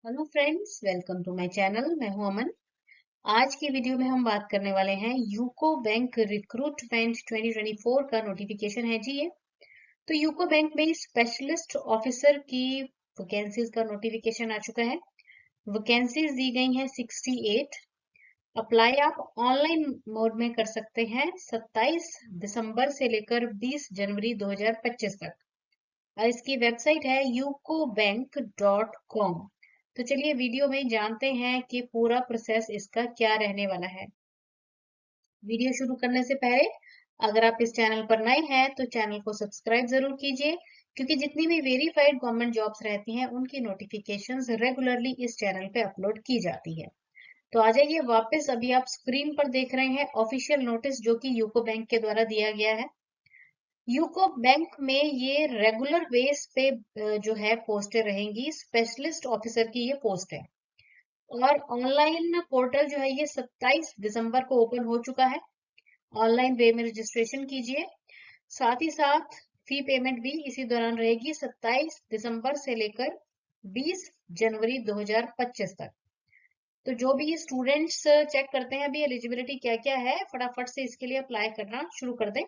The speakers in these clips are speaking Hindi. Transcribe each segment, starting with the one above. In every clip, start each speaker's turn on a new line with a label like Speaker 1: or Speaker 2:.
Speaker 1: Hello friends, welcome to my channel. मैं हूं अमन। आज की वीडियो में हम बात करने वाले हैं यूको बैंक रिक्रूटमेंट 2024 का नोटिफिकेशन है जी ये। तो यूको बैंक में स्पेशलिस्ट ऑफिसर की वैकेंसीज का नोटिफिकेशन आ चुका है। वैकेंसीज दी गई हैं 68। अप्लाई आप ऑनलाइन मोड में कर सकते हैं 27 दिसंबर से लेकर 20 जनवरी 2025 तक। और इसकी वेबसाइट है ucobank.com। तो चलिए वीडियो में जानते हैं कि पूरा प्रोसेस इसका क्या रहने वाला है। वीडियो शुरू करने से पहले अगर आप इस चैनल पर नए हैं तो चैनल को सब्सक्राइब जरूर कीजिए, क्योंकि जितनी भी वेरीफाइड गवर्नमेंट जॉब्स रहती हैं उनकी नोटिफिकेशंस रेगुलरली इस चैनल पे अपलोड की जाती है। तो आ जाइए वापस, अभी आप स्क्रीन पर देख रहे हैं ऑफिशियल नोटिस जो कि यूको बैंक के द्वारा दिया गया है। यूको बैंक में ये रेगुलर बेस पे जो है पोस्टें रहेंगी। स्पेशलिस्ट ऑफिसर की ये पोस्ट है और ऑनलाइन पोर्टल जो है ये 27 दिसंबर को ओपन हो चुका है। ऑनलाइन वे में रजिस्ट्रेशन कीजिए। साथ ही साथ फी पेमेंट भी इसी दौरान रहेगी 27 दिसंबर से लेकर 20 जनवरी 2025 तक। तो जो भी स्टूडेंट्स चेक करते हैं अभी एलिजिबिलिटी क्या क्या है, फटाफट से इसके लिए अप्लाई करना शुरू कर दें।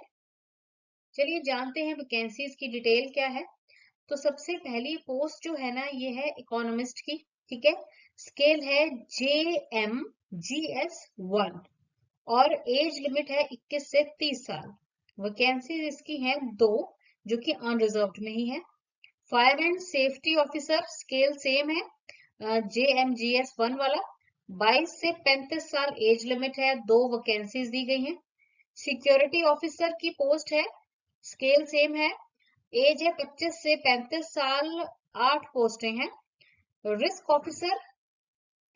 Speaker 1: चलिए जानते हैं वैकेंसीज की डिटेल क्या है। तो सबसे पहली पोस्ट जो है ना ये है इकोनॉमिस्ट की। ठीक है, स्केल है JMGS1 और एज लिमिट है 21 से 30 साल। वैकेंसीज इसकी हैं 2 जो कि अनरिजर्व्ड में ही है। Fire and safety officer scale same है JMGS1 वाला। 22 से 35 साल एज लिमिट है, 2 वैकेंसीज दी गई हैं। सिक्योरिटी ऑफिसर की पोस्ट है, स्केल सेम है, एज है 25 से 35 साल, 8 पोस्टें हैं। रिस्क ऑफिसर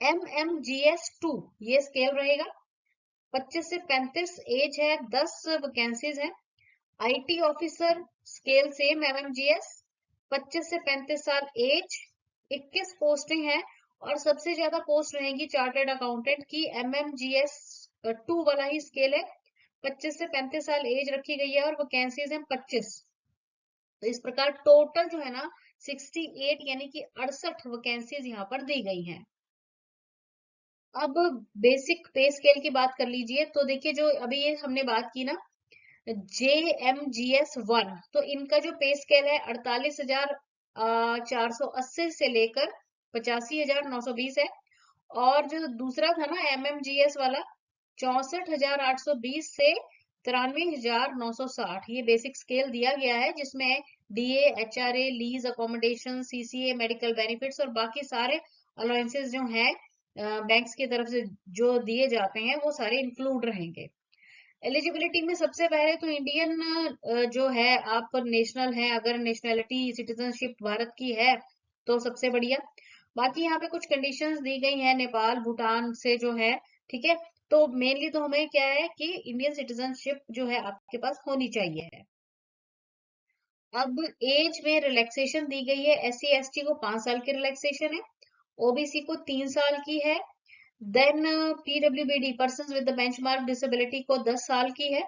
Speaker 1: MMGS2 ये स्केल रहेगा, 25 से 35 एज है, 10 वैकेंसीज हैं। IT officer scale same MMGS, 25 से 35 साल एज, 21 पोस्टिंग है। और सबसे ज्यादा पोस्ट रहेंगी चार्टर्ड अकाउंटेंट की, MMGS2 वाला ही स्केल है, 25 से 35 साल एज रखी गई है और वैकेंसीज हैं 25। तो इस प्रकार टोटल जो है ना 68 यानी कि 68 वैकेंसीज यहाँ पर दी गई हैं। अब बेसिक पे स्केल की बात कर लीजिए। तो देखिए जो अभी ये हमने बात की ना JMGS1, तो इनका जो पे स्केल है 48,480 से लेकर 85,920 है। और जो दूसरा था ना MMGS वाला 64,820 से 93,960, ये बेसिक स्केल दिया गया है जिसमें DA, HRA, lease accommodation, CCA, medical benefits और बाकी सारे अलाउंसेस जो हैं बैंक्स की तरफ से जो दिए जाते हैं वो सारे इंक्लूड रहेंगे। एलिजिबिलिटी में सबसे पहले तो इंडियन जो है आप नेशनल है, अगर नेशनैलिटी सिटीजनशिप भारत की है तो सबसे बढ़िया। बाकी यहाँ पे कुछ कंडीशंस दी गई हैं नेपाल भूटान से जो है। ठीक है, तो मेनली तो हमें क्या है कि इंडियन सिटीजनशिप जो है आपके पास होनी चाहिए। अब एज में रिलैक्सेशन दी गई है, SC ST को 5 साल की रिलैक्सेशन है, OBC को 3 साल की है। Then PWBD person with benchmark disability को 10 साल की है।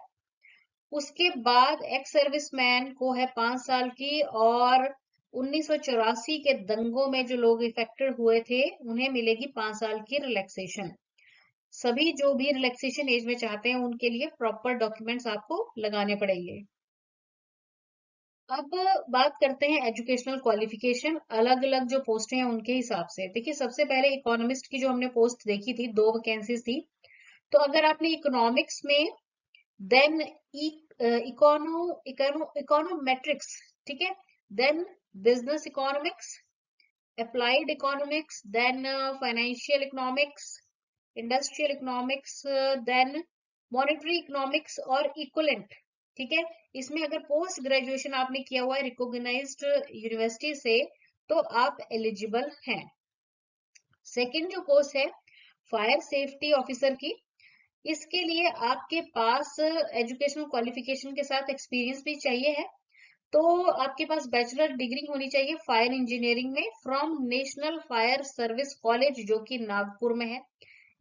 Speaker 1: उसके बाद एक्स सर्विसमैन को है 5 साल की। और 1984 के दंगों में जो लोग इफेक्टेड हुए थे उन्हें मिलेगी 5 साल की रिलैक्सेशन। सभी जो भी रिलैक्सेशन एज में चाहते हैं उनके लिए प्रॉपर डॉक्यूमेंट्स आपको लगाने पड़ेंगे। अब बात करते हैं एजुकेशनल क्वालिफिकेशन, अलग अलग जो पोस्टें हैं उनके हिसाब से। देखिए सबसे पहले इकोनॉमिस्ट की जो हमने पोस्ट देखी थी, 2 वैकेंसीज थी। तो अगर आपने इकोनॉमिक्स में देन इकोनोमेट्रिक्स, ठीक है, then business economics, applied economics, then financial economics, industrial economics, then monetary economics और इक्वलेंट। ठीक है, इसमें अगर पोस्ट ग्रेजुएशन आपने किया हुआ है रिकॉग्नाइज्ड यूनिवर्सिटी से तो आप एलिजिबल हैं। सेकंड जो पोस्ट है फायर सेफ्टी ऑफिसर की, इसके लिए आपके पास एजुकेशनल क्वालिफिकेशन के साथ एक्सपीरियंस भी चाहिए है। तो आपके पास बैचलर डिग्री होनी चाहिए फायर इंजीनियरिंग में from national fire service college जो कि नागपुर में है,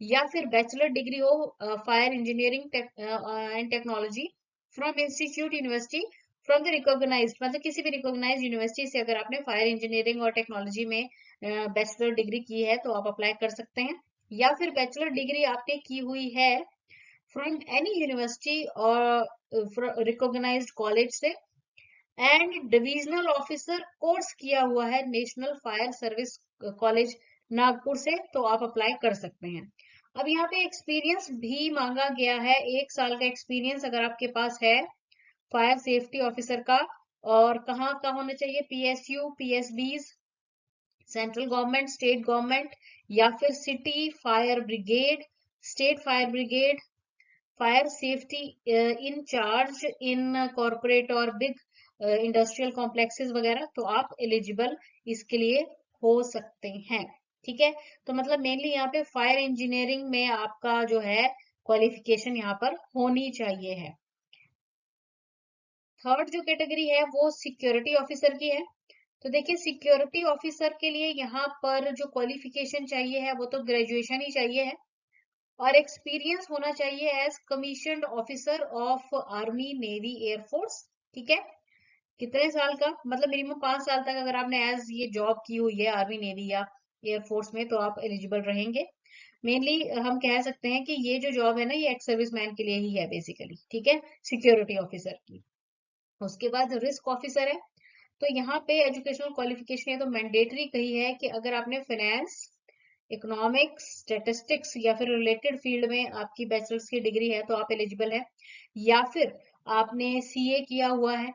Speaker 1: या फिर बैचलर डिग्री हो fire engineering and technology from institute university from the recognised, मतलब किसी भी रिकॉग्नाइज्ड यूनिवर्सिटी से अगर आपने फायर इंजीनियरिंग और टेक्नोलॉजी में बैचलर डिग्री की है तो आप अप्लाई कर सकते हैं, या फिर बैचलर डिग्री आपने की हुई है फ्रॉम एनी यूनिवर्सिटी और रिकॉग्नाइज्ड कॉलेज से, एंड डिविजनल ऑफिसर कोर्स किया हुआ है national fire service college Nagpur से, तो आप अप्लाई कर सकते हैं। अब यहाँ पे एक्सपीरियंस भी मांगा गया है, 1 साल का एक्सपीरियंस अगर आपके पास है फायर सेफ्टी ऑफिसर का, और कहाँ का होना चाहिए, PSU, PSBs, central government, state government, या फिर city fire brigade, state fire brigade, fire safety in charge in corporate और बिग इंडस्ट्रियल कॉम्प्लेक्सेस वगैरह, तो आप एलिजिबल इसके लिए हो सकते हैं। ठीक है, तो मतलब मेनली यहाँ पे फायर इंजीनियरिंग में आपका जो है क्वालिफिकेशन यहाँ पर होनी चाहिए है। थर्ड जो कैटेगरी है वो सिक्योरिटी ऑफिसर की है। तो देखिए, सिक्योरिटी ऑफिसर के लिए यहाँ पर जो क्वालिफिकेशन चाहिए है वो तो ग्रेजुएशन ही चाहिए है, और एक्सपीरियंस होना चाहिए as commissioned officer of army, navy, air force. ठीक है, कितने साल का, मतलब मिनिमम 5 साल तक अगर आपने एज ये जॉब की हुई है आर्मी, नेवी या एयरफोर्स में, तो आप एलिजिबल रहेंगे। मेनली हम कह सकते हैं कि ये जो जॉब है ना, ये एक्स सर्विस मैन के लिए ही है बेसिकली। ठीक है, सिक्योरिटी ऑफिसर की। उसके बाद रिस्क ऑफिसर है। तो यहाँ पे एजुकेशनल क्वालिफिकेशन ये तो मैंडेटरी कही है कि अगर आपने फाइनेंस, इकोनॉमिक्स, स्टैटिस्टिक्स या फिर रिलेटेड फील्ड में आपकी बैचलर्स की डिग्री है तो आप एलिजिबल है, या फिर आपने सीए किया हुआ है,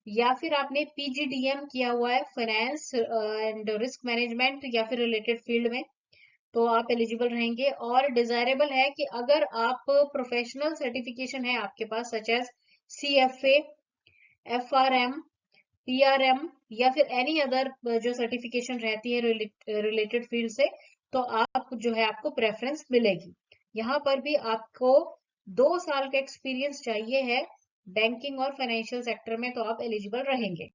Speaker 1: या फिर आपने पीजीडीएम किया हुआ है फाइनेंस एंड रिस्क मैनेजमेंट या फिर रिलेटेड फील्ड में, तो आप एलिजिबल रहेंगे। और डिजायरेबल है कि अगर आप प्रोफेशनल सर्टिफिकेशन है आपके पास, such as CFA, FRM, PRM, या फिर एनी अदर जो सर्टिफिकेशन रहती है रिलेटेड फील्ड से, तो आप जो है आपको प्रेफरेंस मिलेगी। यहाँ पर भी आपको 2 साल का एक्सपीरियंस चाहिए है बैंकिंग और फाइनेंशियल सेक्टर में, तो आप एलिजिबल रहेंगे।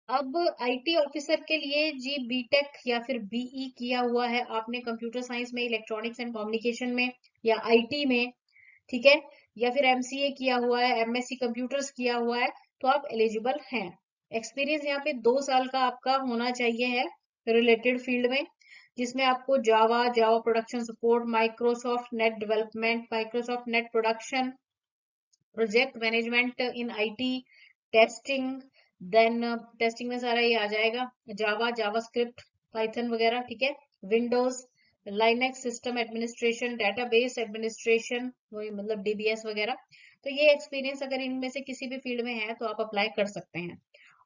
Speaker 1: अब आईटी ऑफिसर के लिए जी बीटेक या फिर बीई किया हुआ है आपने कंप्यूटर साइंस में, इलेक्ट्रॉनिक्स एंड कम्युनिकेशन में, या आईटी में, ठीक है, या फिर एमसीए किया हुआ है, एमएससी कंप्यूटर्स किया हुआ है, तो आप एलिजिबल हैं। एक्सपीरियंस यहाँ पे 2 साल का आपका होना चाहिए है रिलेटेड फील्ड में, जिसमें आपको Java, Java production support, Microsoft net development, Microsoft net production, project management in IT, testing, then testing में सारा ये आ जाएगा, जावा, जावास्क्रिप्ट, पाइथन वगैरह। ठीक है, Windows, Linux system administration, database administration, वही मतलब डीबीएस वगैरह। तो ये एक्सपीरियंस अगर इनमें से किसी भी फील्ड में है तो आप अप्लाई कर सकते हैं।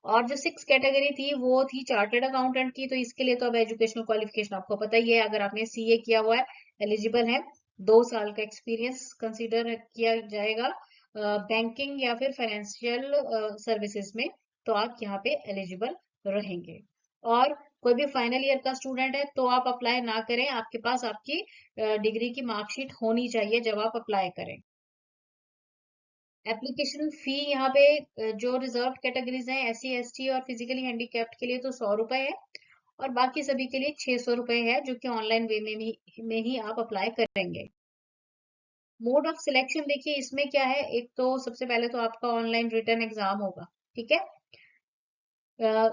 Speaker 1: और जो 6 कैटेगरी थी वो थी चार्टर्ड अकाउंटेंट की, तो इसके लिए तो अब एजुकेशनल क्वालिफिकेशन आपको पता ही है, अगर आपने सीए किया हुआ है एलिजिबल है, 2 साल का एक्सपीरियंस कंसीडर किया जाएगा बैंकिंग या फिर फाइनेंशियल सर्विसेज में, तो आप यहाँ पे एलिजिबल रहेंगे। और कोई भी फाइनल ईयर का स्टूडेंट है तो आप अप्लाई ना करें, आपके पास आपकी डिग्री की मार्कशीट होनी चाहिए जब आप अप्लाई करें। एप्लीकेशन फी यहाँ पे जो रिजर्व कैटेगरीज हैं, एससी, एसटी और फिजिकली हैंडीकैप्ड के लिए तो 100 रुपए है, और बाकी सभी के लिए 600 रुपए है, जो कि ऑनलाइन वे में ही आप अप्लाई करेंगे। मोड ऑफ सिलेक्शन देखिए, इसमें क्या है, एक तो सबसे पहले तो आपका ऑनलाइन रिटन एग्जाम होगा। ठीक है,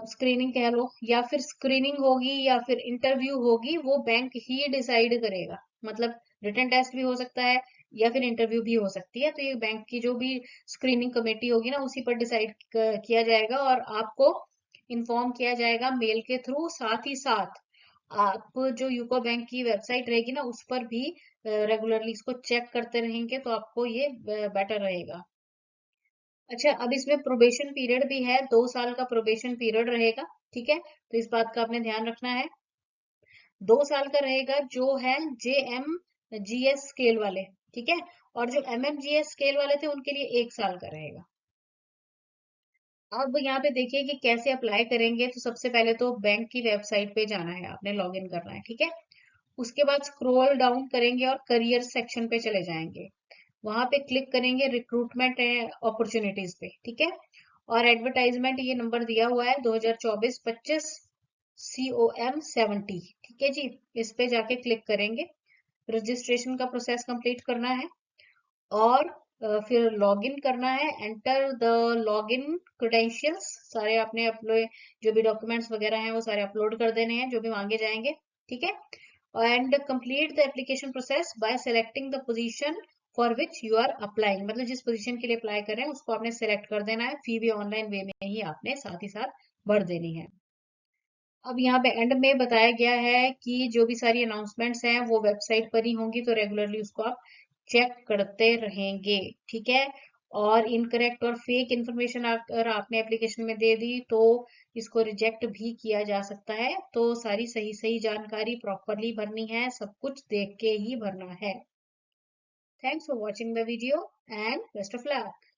Speaker 1: स्क्रीनिंग कह लो, या फिर स्क्रीनिंग होगी या फिर इंटरव्यू होगी, वो बैंक ही डिसाइड करेगा। मतलब रिटन टेस्ट भी हो सकता है या फिर इंटरव्यू भी हो सकती है, तो ये बैंक की जो भी स्क्रीनिंग कमेटी होगी ना, उसी पर डिसाइड किया जाएगा, और आपको इन्फॉर्म किया जाएगा मेल के थ्रू। साथ ही साथ आप जो यूको बैंक की वेबसाइट रहेगी ना, उस पर भी रेगुलरली इसको चेक करते रहेंगे, तो आपको ये बेटर रहेगा। अच्छा, अब इसमें प्रोबेशन पीरियड भी है, 2 साल का प्रोबेशन पीरियड रहेगा। ठीक है, तो इस बात का आपने ध्यान रखना है। 2 साल का रहेगा जो है JMGS स्केल वाले। ठीक है, और जो MMGS स्केल वाले थे उनके लिए 1 साल का रहेगा। अब यहाँ पे देखिए कि कैसे अप्लाई करेंगे, तो सबसे पहले तो बैंक की वेबसाइट पे जाना है, आपने लॉग इन करना है। ठीक है, उसके बाद स्क्रॉल डाउन करेंगे और करियर सेक्शन पे चले जाएंगे, वहां पे क्लिक करेंगे रिक्रूटमेंट अपॉर्चुनिटीज पे। ठीक है, और एडवर्टाइजमेंट ये नंबर दिया हुआ है 2024-25 COM 70। ठीक है जी, इस पे जाके क्लिक करेंगे, रजिस्ट्रेशन का प्रोसेस कंप्लीट करना है, और फिर लॉगिन करना है, एंटर द लॉगिन क्रेडेंशियल्स, सारे आपने अपने जो भी डॉक्यूमेंट्स वगैरह हैं वो सारे अपलोड कर देने हैं जो भी मांगे जाएंगे, ठीक है। And complete the application process by selecting the position for which you are applying, मतलब जिस पोजीशन के लिए अप्लाई कर रहे हैं उसको आपने सेलेक्ट कर देना है, फी भी ऑनलाइन वे में ही आपने साथ ही साथ भर देनी है। अब यहाँ पे एंड में बताया गया है कि जो भी सारी अनाउंसमेंट्स हैं वो वेबसाइट पर ही होंगी, तो रेगुलरली उसको आप चेक करते रहेंगे, ठीक है। और इनकरेक्ट और फेक इंफॉर्मेशन अगर आपने एप्लीकेशन में दे दी तो इसको रिजेक्ट भी किया जा सकता है, तो सारी सही सही जानकारी प्रॉपरली भरनी है, सब कुछ देख के ही भरना है। Thanks for watching the video and best of luck.